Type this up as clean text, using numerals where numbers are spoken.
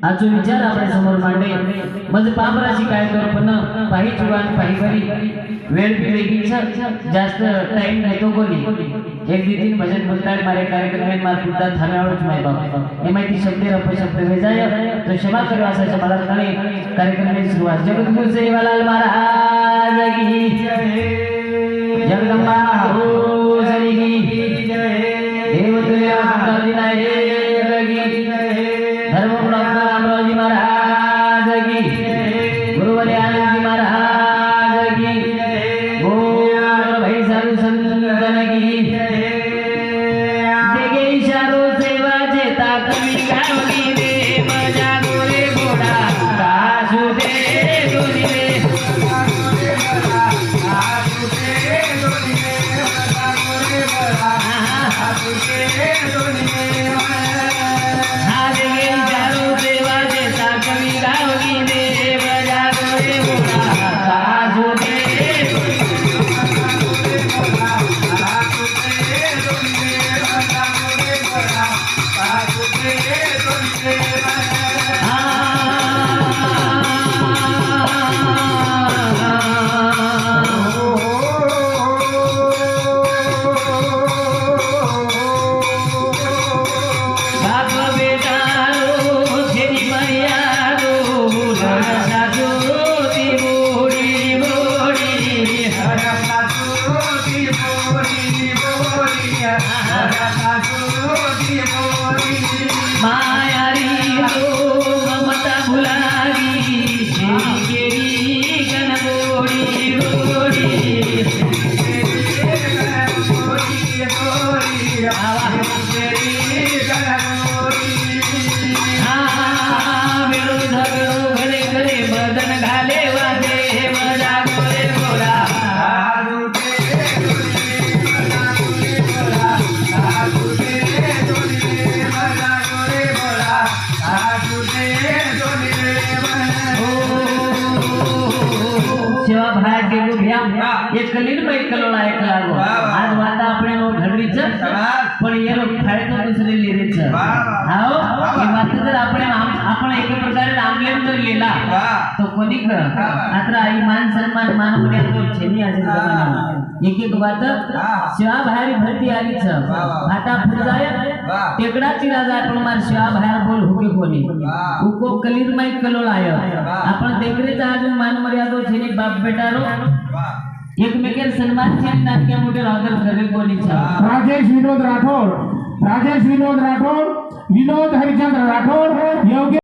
आजो विचार आपल्या समोर मांडे म्हणजे पामराशी काय कर पण पाही जुवान पाही घरी वेळ पिढीचा जास्त टाइम घेतो कोणी एक दिन भजन बोलतात मारे कार्यक्रम में मार पुता थानावरच माय बाप हे माहिती शब्द अपशब्द भेजाय तो क्षमा करो असा मला कार्यक्रमाची सुरुवात जगद्गुरु सेवालाल महाराज की जय जगदंबा हो सरी की जय देवतुल्य संतादिनायक की जय धर्मप्राप्त रामरावजी महाराज की गुरुवरे आनंदजी महाराज की गोर भाई साधु संतन की देगे इशारो सेवा जेता कमी गावली रे मजा गोरे घोडा कासू दे दोनी रे एक कलीन में कलोड़ा एक लागो आज वाता अपने नो घडवीच पण ये लोक फायतो दुसरे लिरेच हाओ ही वात जर आपण एक प्रकारे नामलेम जर लिहिला तो कोणी आता आई मान सन्मान मान मर्यादा छेनी आज एक एक वात शिवा बाहेर भरती आलीच आता पुढे जाय टेकडाची राजा आपण मार शिवा बाहेर बोल हुके कोणी उको कलीन में कलोड़ा आयो आपण देखरेचा आज मान मर्यादा छेनी बाप बेटारो एकमेकांना सन्मान छान नाटक्या मोठे राहतात खरे कोणीचा राजेश विनोद राठोड विनोद हरिचंद्र राठोड योग्य